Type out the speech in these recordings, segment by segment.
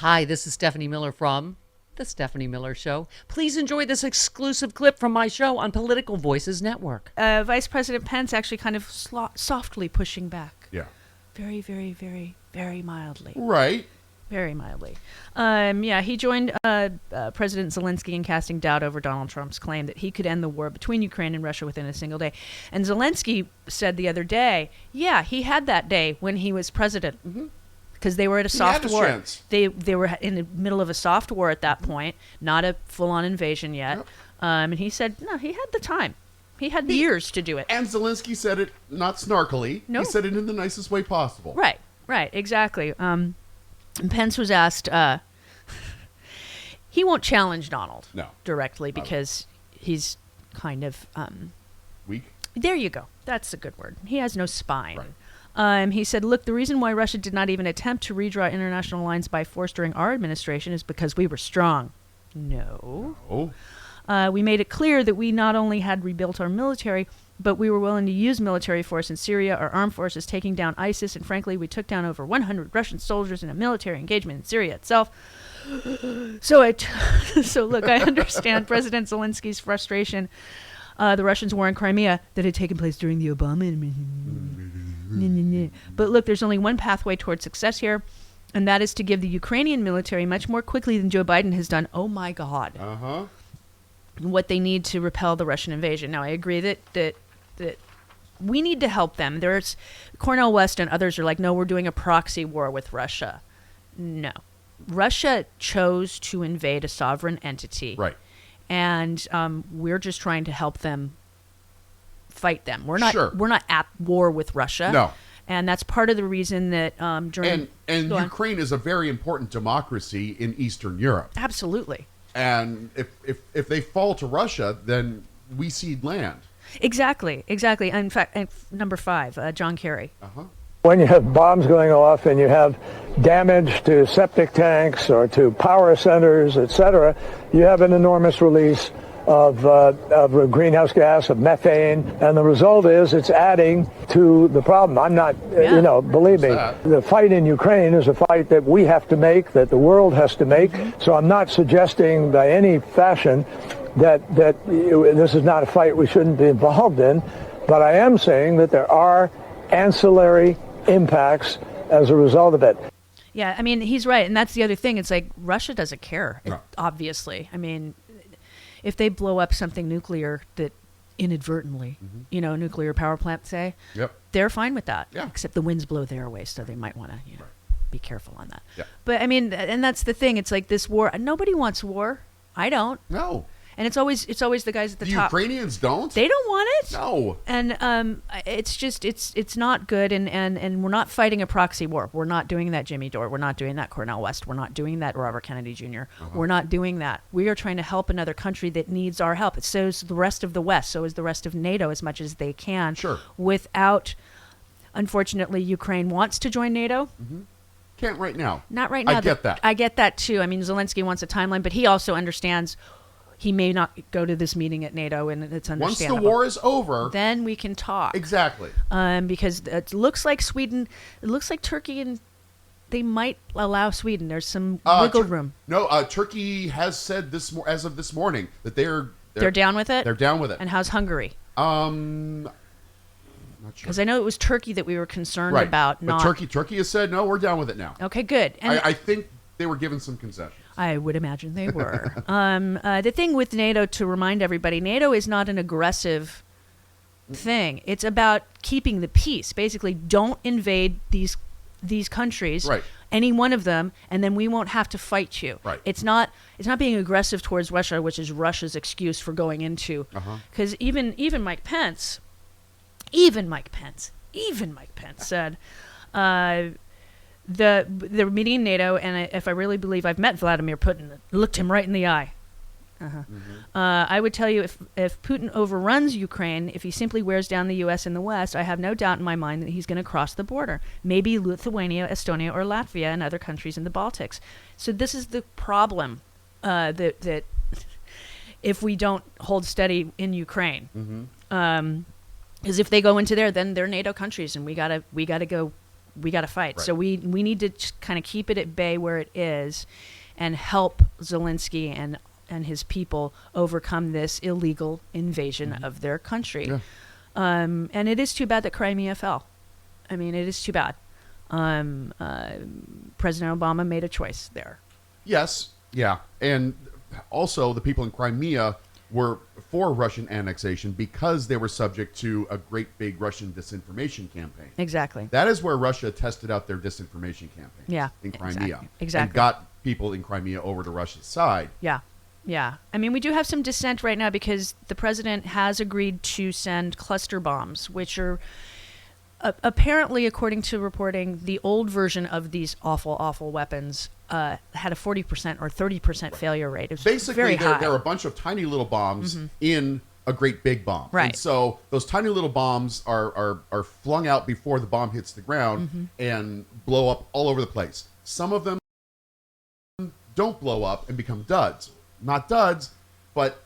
Hi, this is Stephanie Miller from The Stephanie Miller Show. Please enjoy this exclusive clip from my show on Political Voices Network. Vice President Pence actually kind of softly pushing back. Yeah. Very, very, very, very mildly. Right. Very mildly. He joined President Zelensky in casting doubt over Donald Trump's claim that he could end the war between Ukraine and Russia within a single day. And Zelensky said the other day, yeah, he had that day when he was president. Mm-hmm. Because they were at a soft war. Chance. They were in the middle of a soft war at that point, not a full-on invasion yet. Yep. And he said, no, he had the time. He had years to do it. And Zelensky said it not snarkily. No. He said it in the nicest way possible. Right, exactly. And Pence was asked, he won't challenge Donald directly because he's kind of... weak? There you go. That's a good word. He has no spine. Right. He said, look, the reason why Russia did not even attempt to redraw international lines by force during our administration is because we were strong. No. We made it clear that we not only had rebuilt our military, but we were willing to use military force in Syria, our armed forces taking down ISIS, and frankly, we took down over 100 Russian soldiers in a military engagement in Syria itself. So look, I understand President Zelensky's frustration. The Russians' war in Crimea that had taken place during the Obama administration. But look, there's only one pathway towards success here, and that is to give the Ukrainian military much more quickly than Joe Biden has done. Oh my God! What they need to repel the Russian invasion. Now, I agree that we need to help them. There's Cornel West and others are like, no, we're doing a proxy war with Russia. No, Russia chose to invade a sovereign entity, Right. And we're just trying to help them fight them. We're not at war with Russia. No. And that's part of the reason that during... And Ukraine is a very important democracy in Eastern Europe. Absolutely. And if they fall to Russia, then we cede land. Exactly. In fact, number 5, John Kerry. When you have bombs going off and you have damage to septic tanks or to power centers, etc., you have an enormous release of greenhouse gas, of methane, and the result is it's adding to the problem. I'm not, believe me, the fight in Ukraine is a fight that we have to make, that the world has to make. So I'm not suggesting by any fashion that this is not a fight we shouldn't be involved in, but I am saying that there are ancillary impacts as a result of it. Yeah, I mean, he's right, and that's the other thing. It's like Russia doesn't care, No. obviously. I mean, if they blow up something nuclear that inadvertently, a nuclear power plant, say, they're fine with that. Yeah. Except the winds blow their way, so they might want to, be careful on that. Yeah. But I mean, and that's the thing. It's like this war. Nobody wants war. I don't. No. And it's always the guys at the top. Ukrainians don't? They don't want it. No. And it's just it's not good. And we're not fighting a proxy war. We're not doing that, Jimmy Dore. We're not doing that, Cornel West. We're not doing that, Robert Kennedy Jr. We're not doing that. We are trying to help another country that needs our help. So is the rest of the West. So is the rest of NATO as much as they can. Sure. Without, unfortunately, Ukraine wants to join NATO. Can't right now. Not right now. I get that. I get that too. I mean, Zelensky wants a timeline, but he also understands he may not go to this meeting at NATO, and it's understandable. Once the war is over, then we can talk. Exactly. Because it looks like Sweden, it looks like Turkey, and they might allow Sweden. There's some wiggle room. No, Turkey has said as of this morning that they're down with it. They're down with it. And how's Hungary? Not sure. Because I know it was Turkey that we were concerned about. But Turkey has said no, we're down with it now. Okay, good. And I think they were given some concessions. I would imagine they were. The thing with NATO, to remind everybody, NATO is not an aggressive thing. It's about keeping the peace. Basically, don't invade these countries, right, any one of them, and then we won't have to fight you. Right. It's not being aggressive towards Russia, which is Russia's excuse for going into. Because even Mike Pence said. The meeting in NATO, and if I really believe I've met Vladimir Putin, looked him right in the eye. I would tell you, if Putin overruns Ukraine, if he simply wears down the U.S. and the West, I have no doubt in my mind that he's going to cross the border. Maybe Lithuania, Estonia, or Latvia, and other countries in the Baltics. So this is the problem that if we don't hold steady in Ukraine, because if they go into there, then they're NATO countries, and we gotta go we got to fight. Right. So we need to kind of keep it at bay where it is, and help Zelensky and his people overcome this illegal invasion of their country. Yeah. And it is too bad that Crimea fell. I mean, it is too bad. President Obama made a choice there. Yes, yeah. And also the people in Crimea were for Russian annexation because they were subject to a great big Russian disinformation campaign. Exactly. That is where Russia tested out their disinformation campaign. Yeah, in Crimea. Exactly. And got people in Crimea over to Russia's side. Yeah. Yeah. I mean, we do have some dissent right now because the president has agreed to send cluster bombs, which are apparently, according to reporting, the old version of these awful, awful weapons had a 40% or 30% failure rate. It was Basically, very high. they're a bunch of tiny little bombs in a great big bomb. Right. And so those tiny little bombs are flung out before the bomb hits the ground and blow up all over the place. Some of them don't blow up and become duds. Not duds, but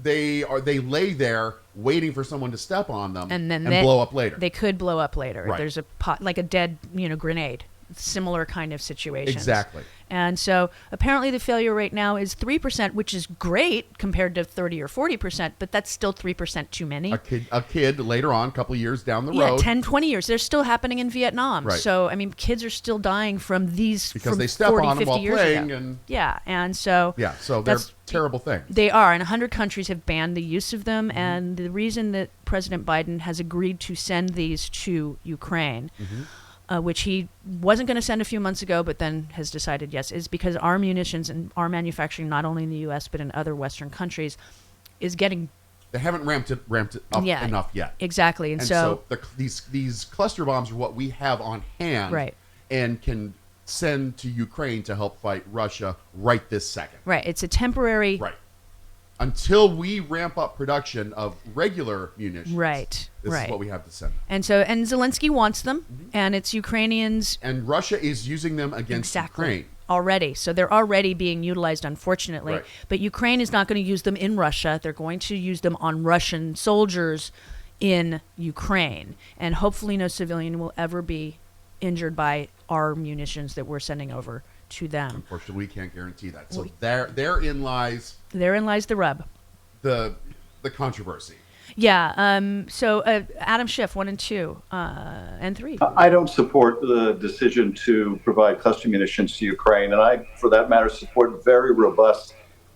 they lay there waiting for someone to step on them and then blow up later. They could blow up later. Right. There's a pot, like a dead, grenade. Similar kind of situation. Exactly. And so apparently the failure rate now is 3%, which is great compared to 30 or 40%, but that's still 3% too many. A kid later on, a couple of years down the Yeah, road. 10, 20 years. They're still happening in Vietnam. Right. So, I mean, kids are still dying from these because from they step 40, on them 50 while years playing. ago. And Yeah, and so... yeah, so they're that's terrible things. They are, and 100 countries have banned the use of them, and the reason that President Biden has agreed to send these to Ukraine, which he wasn't going to send a few months ago, but then has decided yes, is because our munitions and our manufacturing, not only in the U.S. but in other Western countries, is getting... They haven't ramped it up enough yet. Exactly, and so these cluster bombs are what we have on hand, Right. and can send to Ukraine to help fight Russia right this second. right, it's a temporary... Right. Until we ramp up production of regular munitions. Right, This right. is what we have to send. And Zelensky wants them, and it's Ukrainians And Russia is using them against Ukraine. already. So they're already being utilized, unfortunately. Right. But Ukraine is not going to use them in Russia. They're going to use them on Russian soldiers in Ukraine. And hopefully no civilian will ever be injured by our munitions that we're sending over to them. Unfortunately, we can't guarantee that. So therein lies Therein lies the rub. the controversy. Yeah. So Adam Schiff, 1 and 2 and 3. I don't support the decision to provide cluster munitions to Ukraine, and I, for that matter, support very robust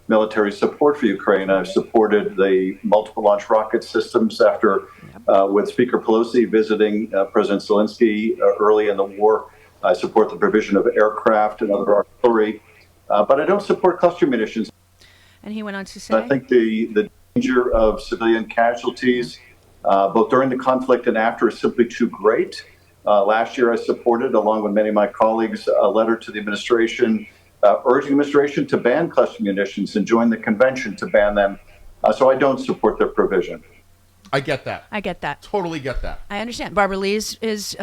military support for Ukraine. I've supported the multiple launch rocket systems after, with Speaker Pelosi visiting President Zelensky early in the war. I support the provision of aircraft and other artillery, but I don't support cluster munitions. And he went on to say, I think the danger of civilian casualties, both during the conflict and after, is simply too great. Last year, I supported, along with many of my colleagues, a letter to the administration urging the administration to ban cluster munitions and join the convention to ban them. So I don't support their provision. I get that. I get that. Totally get that. I understand. Barbara Lee is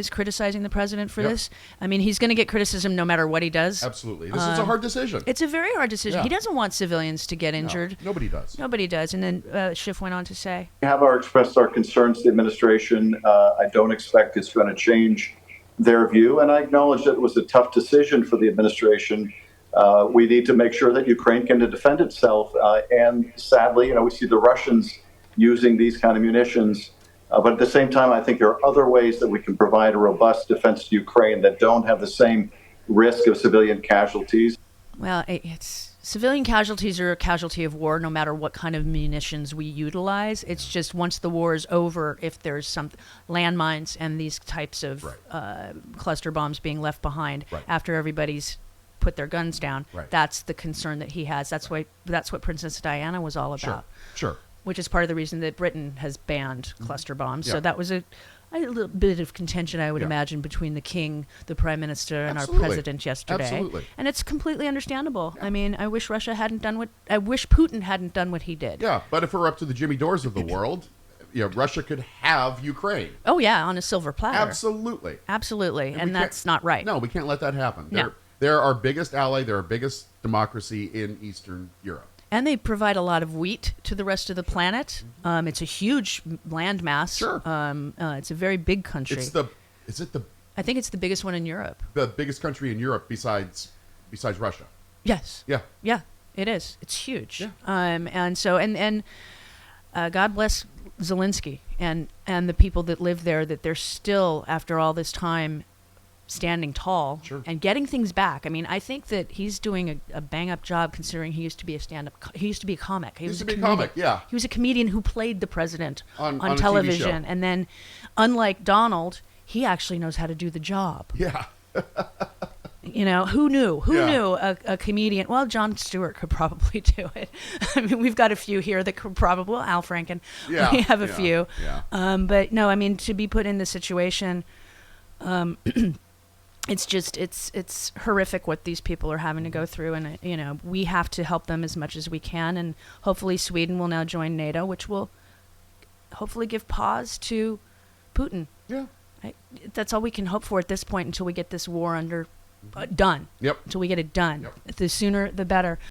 criticizing the president for Yep. this. I mean, he's going to get criticism no matter what he does. Absolutely. This is a hard decision. It's a very hard decision. Yeah. He doesn't want civilians to get injured. No, nobody does. Nobody does. And then Schiff went on to say, We have expressed our concerns to the administration. I don't expect it's going to change their view, and I acknowledge that it was a tough decision for the administration. We need to make sure that Ukraine can defend itself, and sadly, we see the Russians using these kind of munitions. But at the same time, I think there are other ways that we can provide a robust defense to Ukraine that don't have the same risk of civilian casualties. well, it's civilian casualties are a casualty of war no matter what kind of munitions we utilize. It's just once the war is over, if there's some landmines and these types of cluster bombs being left behind after everybody's put their guns down, that's the concern that he has. That's what Princess Diana was all about. Sure. Which is part of the reason that Britain has banned cluster bombs. Yeah. So that was a little bit of contention, I would imagine, between the king, the prime minister, and our president yesterday. Absolutely. And it's completely understandable. Yeah. I mean, I wish Putin hadn't done what he did. Yeah, but if we're up to the Jimmy Dores of the world, Russia could have Ukraine. Oh yeah, on a silver platter. Absolutely. And that's not right. No, we can't let that happen. No. They're our biggest ally. They're our biggest democracy in Eastern Europe. And they provide a lot of wheat to the rest of the planet. It's a huge landmass. Sure. It's a very big country. Is it the I think it's the biggest one in Europe. The biggest country in Europe besides Russia. Yes. Yeah. Yeah, it is. It's huge. Yeah. And so God bless Zelensky and the people that live there, that they're still, after all this time, standing tall and getting things back. I mean, I think that he's doing a bang up job, considering he used to be a he used to be a comic. He was a comedian. Yeah. He was a comedian who played the president on on a TV television, show. and then, unlike Donald, he actually knows how to do the job. Yeah. You know, who knew? Who Yeah. knew a comedian? Well, Jon Stewart could probably do it. I mean, we've got a few here that could probably. Well, Al Franken. Yeah. We have a Yeah. few. Yeah. But no, I mean, to be put in this situation, it's just it's horrific what these people are having to go through, and you know, we have to help them as much as we can, and hopefully Sweden will now join NATO, which will hopefully give pause to Putin. Yeah. That's all we can hope for at this point until we get this war done. Yep. Until we get it done. Yep. The sooner, the better.